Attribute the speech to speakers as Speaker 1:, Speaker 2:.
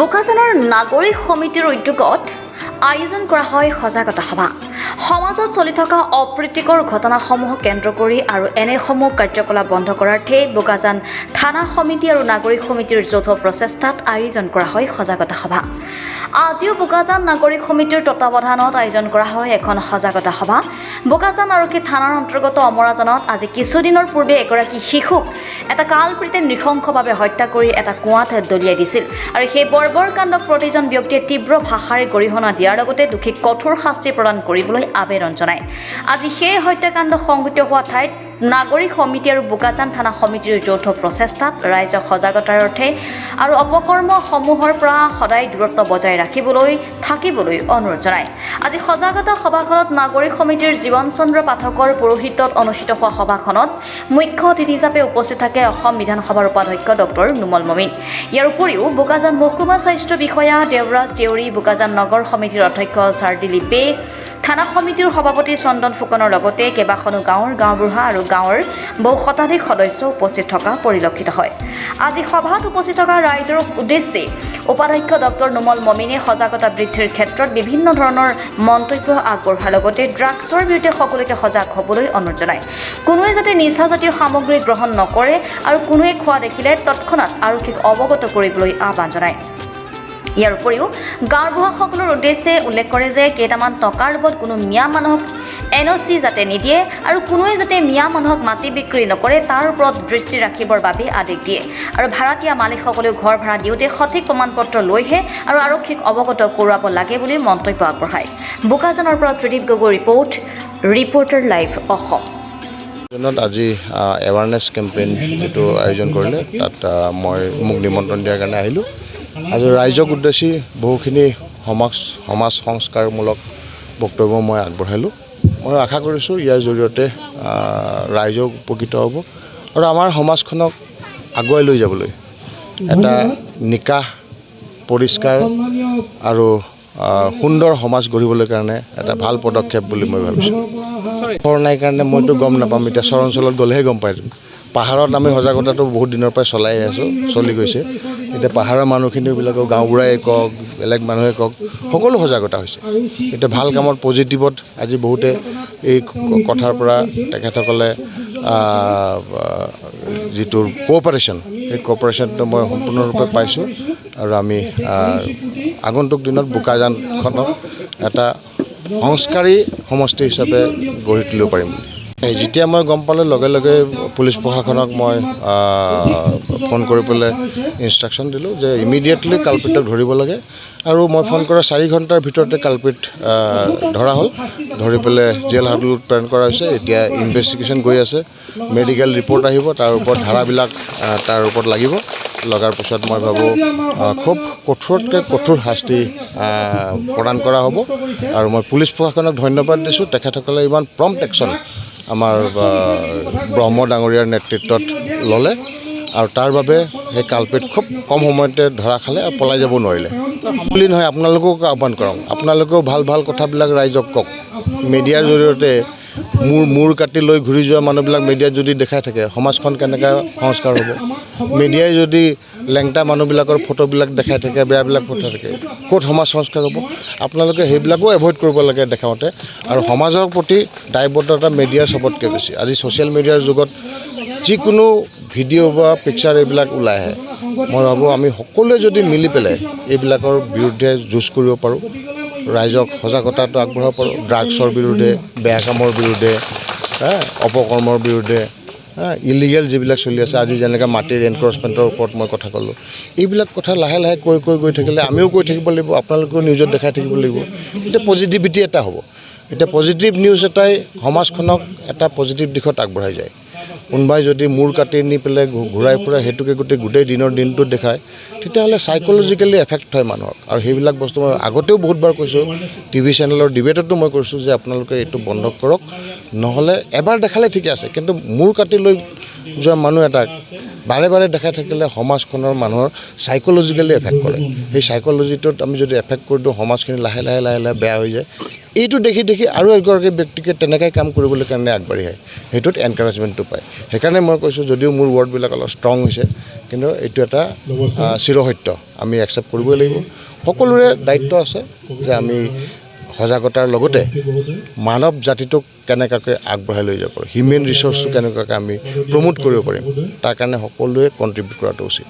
Speaker 1: বোকাজানৰ নাগৰিক সমিতিৰ উদ্যোগত আয়োজন কৰা হয় সজাগতা সভা। সমাজত চলি থকা অপ্ৰীতিকৰ ঘটনাসমূহক কেন্দ্ৰ কৰি আৰু এনেসমূহ কাৰ্যকলাপ বন্ধ কৰাৰ্থে বোকাজান থানা সমিতি আৰু নাগৰিক সমিতিৰ যৌথ প্ৰচেষ্টাত আয়োজন কৰা হয় সজাগতা সভা। আজিও বোকাজান নাগৰিক সমিতিৰ তত্বাৱধানত আয়োজন কৰা হয় এখন সজাগতা সভা। বোকাজান আৰক্ষী থানাৰ অন্তৰ্গত অমৰাজানত আজি কিছুদিনৰ পূৰ্বে এগৰাকী শিশুক এটা কালপ্ৰীতে নৃশংসভাৱে হত্যা কৰি এটা কুঁৱাত দলিয়াই দিছিল আৰু সেই বৰ্বৰ কাণ্ডক প্ৰতিজন ব্যক্তিয়ে তীব্ৰ ভাষাৰে গৰিহণা দিয়াৰ লগতে দোষীক কঠোৰ শাস্তি প্ৰদান কৰিবলৈ আবেদন জনায়। আজি সেই হত্যাকাণ্ড সংঘটিত হোৱা ঠাইত নাগৰিক সমিতি আৰু বোকাজান থানা সমিতিৰ যৌথ প্ৰচেষ্টাত ৰাইজক সজাগতাৰ অৰ্থে আৰু অপকৰ্মসমূহৰ পৰা সদায় দূৰত্ব বজাই থাকিবলৈ অনুৰোধ জনায়। আজি সজাগতা সভাখনত নাগৰিক সমিতিৰ জীৱন চন্দ্ৰ পাঠকৰ পৌৰোহিত্যত অনুষ্ঠিত হোৱা সভাখনত মুখ্য অতিথি হিচাপে উপস্থিত থাকে অসম বিধানসভাৰ উপাধ্যক্ষ ডক্টৰ নুমল মমিন। ইয়াৰ উপৰিও বোকাজান মহকুমা স্বাস্থ্য বিষয়া দেৱৰাজ দেউৰী, বোকাজান নগৰ সমিতিৰ অধ্যক্ষ চাৰ্দিলি বে, থানা সমিতিৰ সভাপতি চন্দন ফুকনৰ লগতে কেইবাখনো গাঁওবুঢ়া আৰু গাঁৱৰ বহু শতাধিক সদস্য উপস্থিত থকা পৰিলক্ষিত হয়। আজি সভাত উপস্থিত থকা ৰাইজৰ উদ্দেশ্যে উপাধ্যক্ষ ডক্টৰ নুমল মমিনে সজাগতা বৃদ্ধিৰ ক্ষেত্ৰত বিভিন্ন ধৰণৰ মন্তব্য আগবঢ়োৱাৰ লগতে ড্ৰাগছৰ বিৰুদ্ধে সকলোকে সজাগ হ'বলৈ অনুৰোধ জনায়। কোনোৱে যাতে নিচাজাতীয় সামগ্ৰী গ্ৰহণ নকৰে আৰু কোনোৱে খোৱা দেখিলে তৎক্ষণাৎ আৰক্ষীক অৱগত কৰিবলৈ আহ্বান জনায়। ইয়াৰ উপৰিও গাঁওবুঢ়াসকলৰ উদ্দেশ্যে উল্লেখ কৰে যে কেইটামান টকাৰ লোভত কোনো মিয়া মানুহক NOC যাতে নিদিয়ে আৰু কোনোৱে যাতে মিয়া মানুহক মাটি বিক্ৰী নকৰে তাৰ ওপৰত দৃষ্টি ৰাখিবৰ বাবে আদেশ দিয়ে আৰু ভাড়াতীয়া মালিকসকলেও ঘৰ ভাড়া দিওঁতে সঠিক প্ৰমাণপত্ৰ লৈহে আৰু আৰক্ষীক অৱগত কৰোৱাব লাগে বুলি মন্তব্য আগবঢ়ায়। বোকাজানৰ পৰা ত্ৰিদীপ গগৈ ৰিপৰ্টাৰ লাইভ অসম।
Speaker 2: আজি এৱাৰনেছ কেম্পেইন যেটো আয়োজন কৰিলে তাত মোক নিমন্ত্ৰণ দিয়াৰ কাৰণে আহিলোঁ। আজি ৰাইজক উদ্দেশ্যি বহুখিনি সমাজ সংস্কাৰমূলক বক্তব্য মই আগবঢ়ালোঁ। মই আশা কৰিছোঁ ইয়াৰ জৰিয়তে ৰাইজক উপকৃত হ'ব আৰু আমাৰ সমাজখনক আগুৱাই লৈ যাবলৈ এটা নিকাহ, পৰিষ্কাৰ আৰু সুন্দৰ সমাজ গঢ়িবলৈ কাৰণে এটা ভাল পদক্ষেপ বুলি মই ভাবিছোঁ। ঘৰ নাই কাৰণে মইতো গম নাপাম, এতিয়া চৰ অঞ্চলত গ'লেহে গম পাই। পাহাৰত আমি সজাগতাটো বহুত দিনৰ পৰাই চলি গৈছে। এতিয়া পাহাৰৰ মানুহখিনিবিলাকক গাঁওবুঢ়াই কওক, বেলেগ মানুহে কওক, সকলো সজাগতা হৈছে। এতিয়া ভাল কামত পজিটিভত আজি বহুতে এই কথাৰ পৰা তেখেতসকলে যিটো কোঅপাৰেশ্যন, সেই কোঅপাৰেশ্যনটো মই সম্পূৰ্ণৰূপে পাইছোঁ আৰু আমি আগন্তুক দিনত বোকাজানখনক এটা সংস্কাৰী সমষ্টি হিচাপে গঢ়ি তুলিব পাৰিম। যেতিয়া মই গম পালোঁ লগে লগে পুলিচ প্ৰশাসনক মই ফোন কৰি পেলাই ইনষ্ট্ৰাকশ্যন দিলোঁ যে ইমিডিয়েটলি কালপিটক ধৰিব লাগে আৰু মই ফোন কৰা 4 ঘণ্টাৰ ভিতৰতে কালপিট ধৰা হ'ল। ধৰি পেলাই জেল হাজতত প্ৰেৰণ কৰা হৈছে। এতিয়া ইনভেষ্টিগেশ্যন গৈ আছে, মেডিকেল ৰিপৰ্ট আহিব, তাৰ ওপৰত ধাৰাবিলাক তাৰ ওপৰত লাগিব। লগাৰ পিছত মই ভাবোঁ খুব কঠোৰতকৈ কঠোৰ শাস্তি প্ৰদান কৰা হ'ব আৰু মই পুলিচ প্ৰশাসনক ধন্যবাদ দিছোঁ। তেখেতসকলে ইমান প্ৰম্প্ট একশ্যন আমাৰ ব্ৰহ্ম ডাঙৰীয়াৰ নেতৃত্বত ল'লে আৰু তাৰ বাবে সেই কালপিট খুব কম সময়তে ধৰা খালে আৰু পলাই যাব নোৱাৰিলে। বুলি নহয়, আপোনালোকক আহ্বান কৰক, আপোনালোকেও ভাল কথাবিলাক ৰাইজক কওক। মিডিয়াৰ জৰিয়তে মূৰ কাটি লৈ ঘূৰি যোৱা মানুহবিলাক মিডিয়াত যদি দেখাই থাকে সমাজখন কেনেকৈ সংস্কাৰ হ'ব? মিডিয়াই যদি লেংটা মানুহবিলাকৰ ফটোবিলাক দেখাই থাকে, বেয়াবিলাক ফটো থাকে, ক'ত সমাজ সংস্কাৰ হ'ব? আপোনালোকে সেইবিলাকো এভইড কৰিব লাগে দেখাওঁতে। আৰু সমাজৰ প্ৰতি দায়বদ্ধতা মিডিয়াৰ চবতকৈ বেছি। আজি ছ'চিয়েল মিডিয়াৰ যুগত যিকোনো ভিডিঅ' বা পিকচাৰ এইবিলাক ওলাই আহে। মই ভাবোঁ আমি সকলোৱে যদি মিলি পেলাই এইবিলাকৰ বিৰুদ্ধে যুঁজ কৰিব পাৰোঁ, ৰাইজক সজাগতাটো আগবঢ়াব পাৰোঁ, ড্ৰাগছৰ বিৰুদ্ধে, বেয়া কামৰ বিৰুদ্ধে, অপকৰ্মৰ বিৰুদ্ধে, ইলিগেল যিবিলাক চলি আছে। আজি যেনেকৈ মাটিৰ এনক্ৰচমেণ্টৰ ওপৰত মই কথা ক'লোঁ, এইবিলাক কথা লাহে লাহে কৈ গৈ থাকিলে আমিও কৈ থাকিব লাগিব, আপোনালোকেও নিউজত দেখাই থাকিব লাগিব। এতিয়া পজিটিভিটি এটা হ'ব। এতিয়া পজিটিভ নিউজ এটাই সমাজখনক এটা পজিটিভ দিশত আগবঢ়াই যায়। কোনোবাই যদি মূৰ কাটি নি পেলাই ঘূৰাই ফুৰাই সেইটোকে গোটেই দিনটোত দেখায়, তেতিয়াহ'লে চাইক'লজিকেলি এফেক্ট হয় মানুহক। আৰু সেইবিলাক বস্তু মই আগতেও বহুতবাৰ কৈছোঁ, TV চেনেলৰ ডিবেটতো মই কৈছোঁ যে আপোনালোকে এইটো বন্ধ কৰক। নহ'লে এবাৰ দেখালে ঠিকে আছে, কিন্তু মূৰ কাটি লৈ যোৱা মানুহ এটাক বাৰে বাৰে দেখাই থাকিলে সমাজখনৰ মানুহৰ চাইক'লজিকেলি এফেক্ট কৰে। সেই চাইক'লজিটোত আমি যদি এফেক্ট কৰি দিওঁ, সমাজখিনি লাহে লাহে বেয়া হৈ যায়। এইটো দেখি দেখি আৰু এগৰাকী ব্যক্তিকে তেনেকৈ কাম কৰিবলৈ কাৰণে আগবাঢ়ি আহে সেইটোত এনকাৰেজমেণ্টটো পায় সেইকাৰণে মই কৈছোঁ যদিও মোৰ ৱৰ্ডবিলাক অলপ ষ্ট্ৰং হৈছে কিন্তু এইটো এটা চিৰসত্য আমি একচেপ্ট কৰিবই লাগিব সকলোৰে দায়িত্ব আছে যে আমি সজাগতাৰ লগতে মানৱ জাতিটোক কেনেকুৱাকৈ আগবঢ়াই লৈ যাব পাৰোঁ হিউমেন ৰিচোৰ্চটো কেনেকুৱাকৈ আমি প্ৰমোট কৰিব পাৰিম তাৰ কাৰণে সকলোৱে কণ্ট্ৰিবিউট কৰাটো উচিত